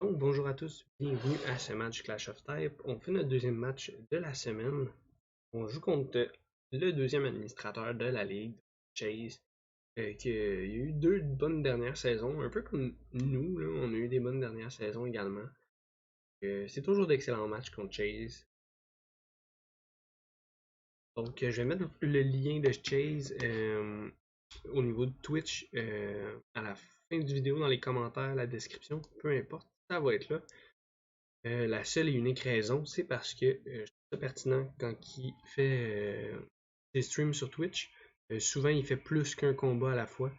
Donc, bonjour à tous, bienvenue à ce match Clash of Type. On fait notre deuxième match de la semaine. On joue contre le deuxième administrateur de la ligue, Chase, qui a eu deux bonnes dernières saisons, un peu comme nous, là, on a eu des bonnes dernières saisons également. C'est toujours d'excellents matchs contre Chase. Donc, je vais mettre le lien de Chase au niveau de Twitch à la fin du vidéo, dans les commentaires, la description, peu importe, ça va être là. La seule et unique raison, c'est parce que je trouve ça pertinent quand il fait des streams sur Twitch. Souvent, il fait plus qu'un combat à la fois.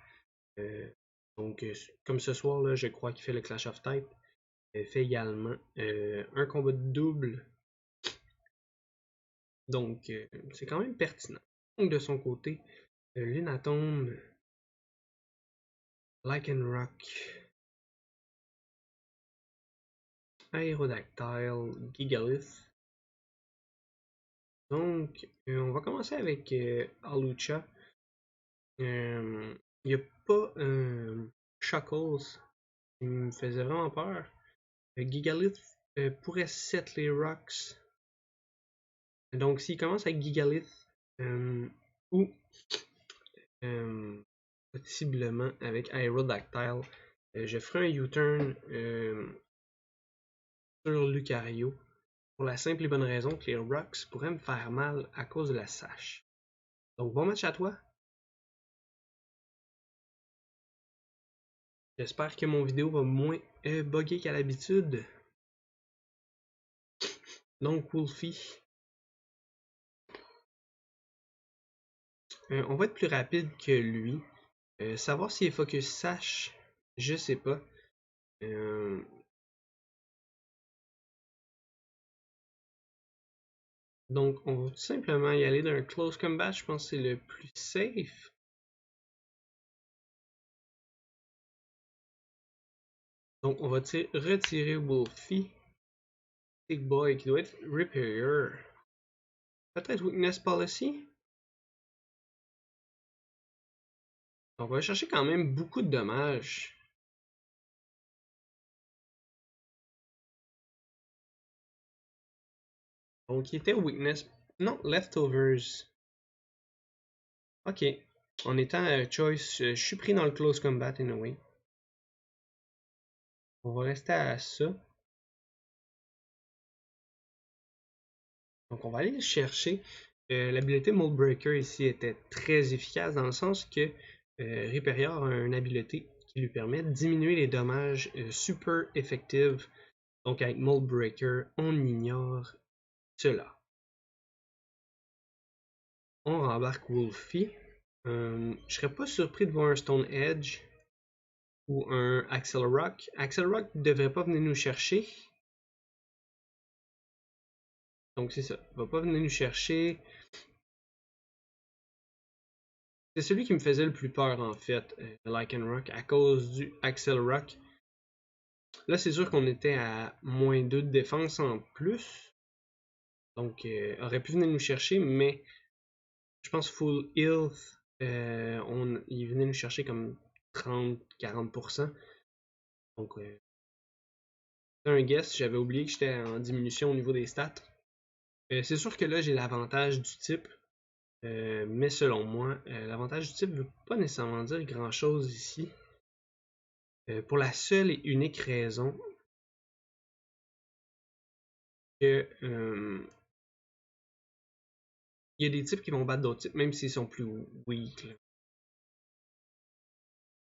Euh, donc, comme ce soir, là, je crois qu'il fait le Clash of Type. Il fait également un combat de double. Donc, c'est quand même pertinent. Donc, de son côté, Lunatone, Lycanroc, Aerodactyle, Gigalith. Donc, on va commencer avec Alucha. Il n'y a pas Chuckles qui me faisait vraiment peur. Gigalith pourrait set les rocks. Donc, s'il commence avec Gigalith ou possiblement avec Aerodactyle, je ferai un U-turn sur Lucario pour la simple et bonne raison que les rocks pourraient me faire mal à cause de la sache. Donc, bon match à toi. J'espère que mon vidéo va moins bugger qu'à l'habitude. Donc, Wolfie. On va être plus rapide que lui. Savoir s'il est focus sache, je sais pas. Donc, on va tout simplement y aller d'un close combat. Je pense que c'est le plus safe. Donc, on va retirer Wolfie. Big Boy qui doit être Repair. Peut-être Weakness Policy. Donc, on va chercher quand même beaucoup de dommages. Donc, il était Weakness. Non, Leftovers. Ok. En étant choice, je suis pris dans le close combat anyway. On va rester à ça. Donc on va aller le chercher. L'habileté Mold Breaker ici était très efficace dans le sens que Riperior a une habileté qui lui permet de diminuer les dommages super effectifs. Donc avec Mold Breaker, on ignore cela. On rembarque Wolfie. Je serais pas surpris de voir un Stone Edge ou un Axel Rock. Axel Rock ne devrait pas venir nous chercher. Donc c'est ça, il va pas venir nous chercher. C'est celui qui me faisait le plus peur en fait, Lycanroc, à cause du Axel Rock. Là, c'est sûr qu'on était à -2 de défense en plus. Donc, aurait pu venir nous chercher, mais je pense full health, il venait nous chercher comme 30-40%. Donc, c'est un guess, j'avais oublié que j'étais en diminution au niveau des stats. C'est sûr que là, j'ai l'avantage du type. Mais selon moi, l'avantage du type ne veut pas nécessairement dire grand chose ici. Pour la seule et unique raison que il y a des types qui vont battre d'autres types, même s'ils sont plus weak. Là.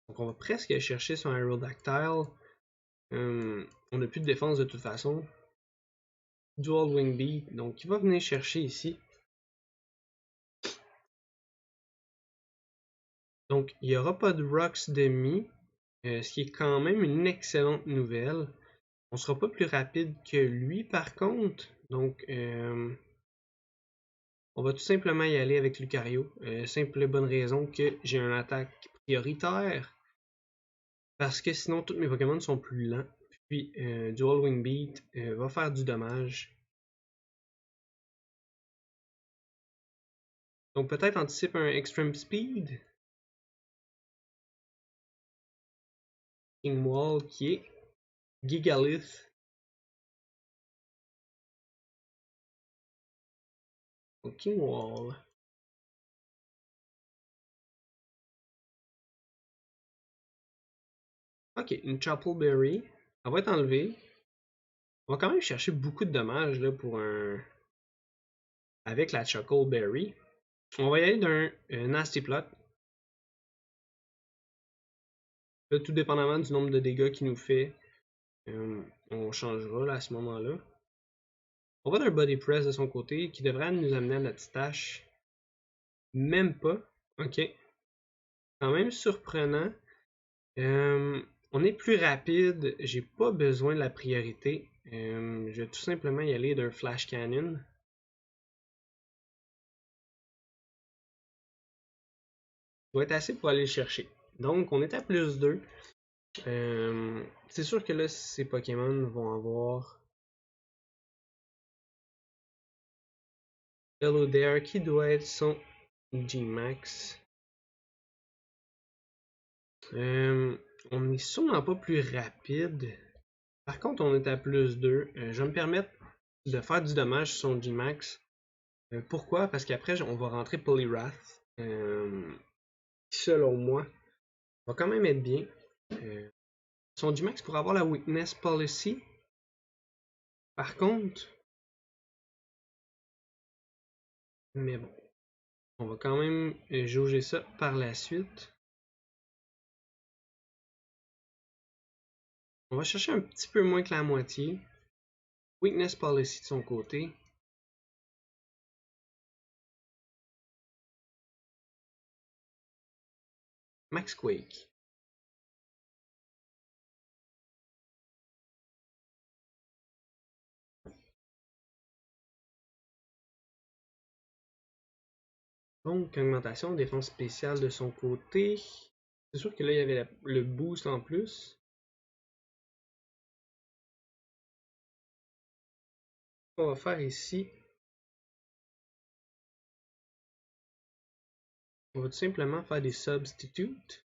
Donc on va presque chercher sur un Aerodactyle. On n'a plus de défense de toute façon. Dual Wing Beat, donc il va venir chercher ici. Donc il n'y aura pas de Rocks demi, ce qui est quand même une excellente nouvelle. On sera pas plus rapide que lui par contre. Donc on va tout simplement y aller avec Lucario. Simple et bonne raison que j'ai une attaque prioritaire. Parce que sinon, tous mes Pokémon sont plus lents. Puis, Dual Wing Beat va faire du dommage. Donc, peut-être anticipe un Extreme Speed. King Wall qui est Gigalith. King Wall. Ok, une Chapel Berry. Elle va être enlevée. On va quand même chercher beaucoup de dommages là, pour un. Avec la Chuckle Berry. On va y aller d'un Nasty Plot. Là, tout dépendamment du nombre de dégâts qu'il nous fait, on changera là, à ce moment-là. On va d'un Body Press de son côté qui devrait nous amener à notre stash. Même pas. Ok. Quand même surprenant. On est plus rapide. J'ai pas besoin de la priorité. Je vais tout simplement y aller d'un Flash Cannon. Ça va être assez pour aller le chercher. Donc, on est à plus 2. C'est sûr que là, ces Pokémon vont avoir Hello There qui doit être son G-Max. On est sûrement pas plus rapide. Par contre, on est à plus 2. Je vais me permettre de faire du dommage sur son G-Max. Pourquoi? Parce qu'après, on va rentrer Poliwrath. Selon moi, va quand même être bien. Son G-Max pour avoir la Weakness Policy. Par contre, mais bon, on va quand même jauger ça par la suite. On va chercher un petit peu moins que la moitié. Weakness Policy de son côté. Max Quake. Donc, augmentation de défense spéciale de son côté. C'est sûr que là, il y avait le boost en plus. Ce qu'on va faire ici, on va tout simplement faire des substitutes.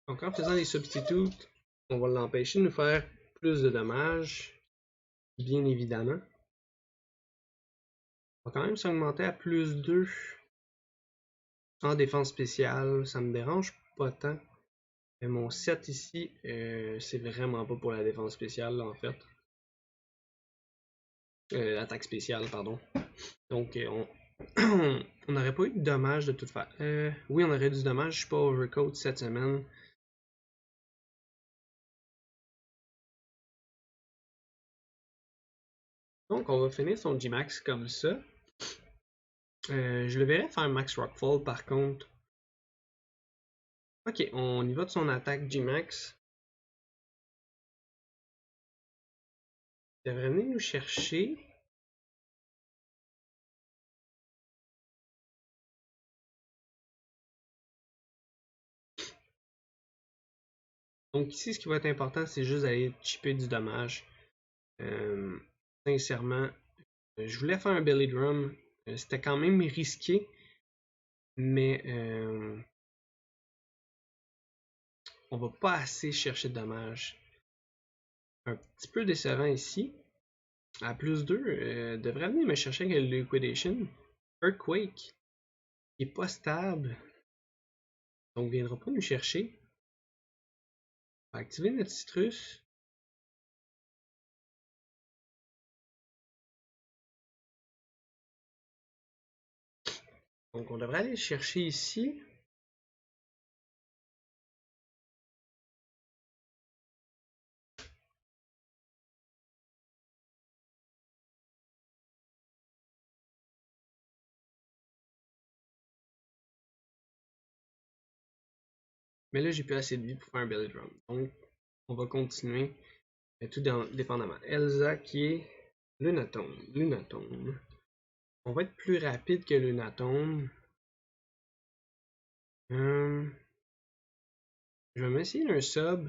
Donc, en faisant des substitutes, on va l'empêcher de nous faire plus de dommages, bien évidemment. On va quand même s'augmenter à plus 2 en défense spéciale. Ça me dérange pas tant. Mais mon 7 ici, c'est vraiment pas pour la défense spéciale, là, en fait. Attaque spéciale, pardon. Donc, on n'aurait pas eu de dommages de toute façon. Oui, on aurait eu du dommage. Je suis pas overcoat cette semaine. Donc, on va finir son G-Max comme ça. Je le verrais faire Max Rockfall par contre. Ok, on y va de son attaque G-Max. Il devrait venir nous chercher. Donc ici, ce qui va être important, c'est juste d'aller chipper du dommage. Sincèrement, je voulais faire un Belly Drum. C'était quand même risqué. Mais on va pas assez chercher de dommages. Un petit peu décevant ici. À plus 2, devrait venir me chercher avec le Liquidation. Earthquake, qui est pas stable. Donc, viendra pas nous chercher. On va activer notre citrus. Donc, on devrait aller le chercher ici. Mais là, j'ai plus assez de vie pour faire un Belly Drum. Donc, on va continuer. Tout dépendamment. Elsa qui est Lunatone. Lunatone. On va être plus rapide que Lunatone. Je vais m'essayer d'un sub.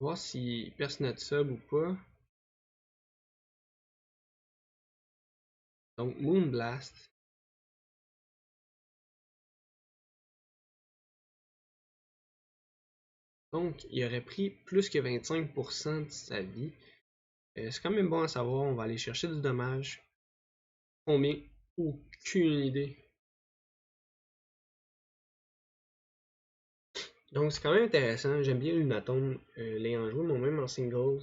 Voir si perce notre sub ou pas. Donc, Moonblast. Donc, il aurait pris plus que 25% de sa vie. C'est quand même bon à savoir. On va aller chercher du dommage. Combien? Aucune idée. Donc, c'est quand même intéressant. J'aime bien Lunaton. L'ayant joué moi-même en singles.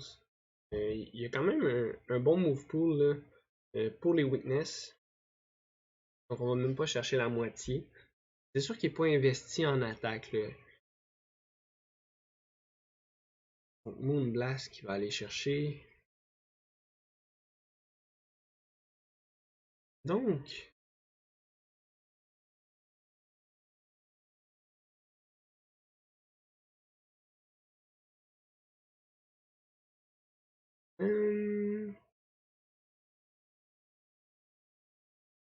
Il y a quand même un bon move pool là, pour les weakness. Donc, on va même pas chercher la moitié. C'est sûr qu'il n'est pas investi en attaque. Là. Donc, Moonblast qui va aller chercher. Donc,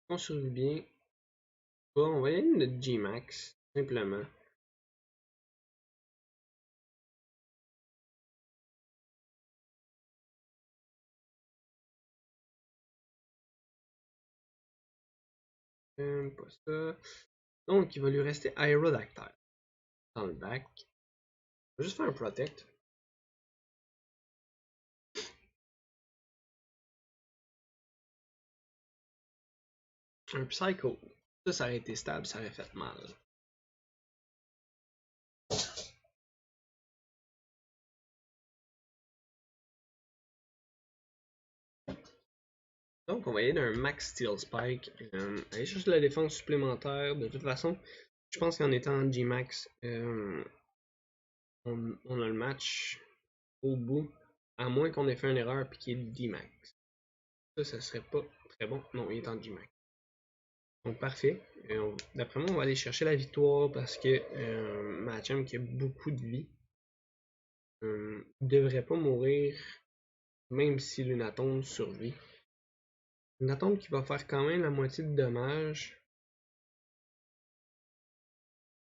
on survit bien. Bon, on va y aller notre G-Max, simplement. Pas ça. Donc, il va lui rester Aerodactyl dans le back. On va juste faire un Protect. Un Psycho. Ça aurait été stable, ça aurait fait mal. Donc, on va y aller d'un Max Steel Spike. Aller chercher la défense supplémentaire. De toute façon, je pense qu'en étant en G-Max, on a le match au bout. À moins qu'on ait fait une erreur et qu'il y ait D-Max. Ça serait pas très bon. Non, il est en G-Max. Donc, parfait. D'après moi, on va aller chercher la victoire parce que Machamp qui a beaucoup de vie devrait pas mourir même si Lunaton survit. Lunaton qui va faire quand même la moitié de dommages.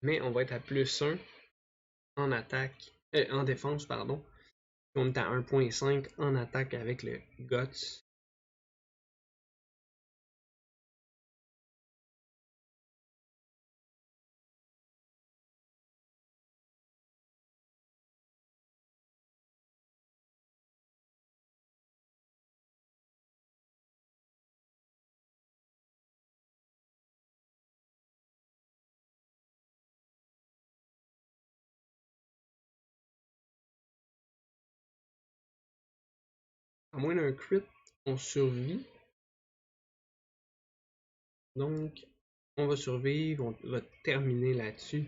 Mais on va être à plus 1 en attaque. En défense, pardon. On est à 1.5 en attaque avec le Guts. À moins d'un crit, on survit. Donc, on va survivre, on va terminer là-dessus.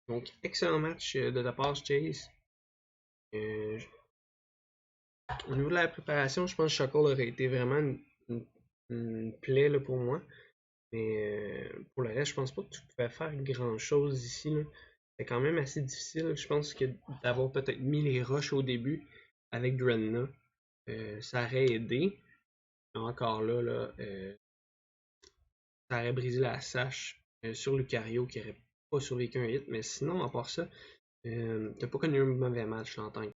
Donc, excellent match de ta part, Chase. Au niveau de la préparation, je pense que Shuckle aurait été vraiment une plaie là, pour moi. Mais pour le reste, je pense pas que tu pouvais faire grand chose ici. C'est quand même assez difficile. Je pense que d'avoir peut-être mis les rushs au début avec Drenna, ça aurait aidé. Mais encore là, ça aurait brisé la sache sur Lucario qui aurait pas survécu un hit. Mais sinon, à part ça, t'as pas connu un mauvais match là, en tant que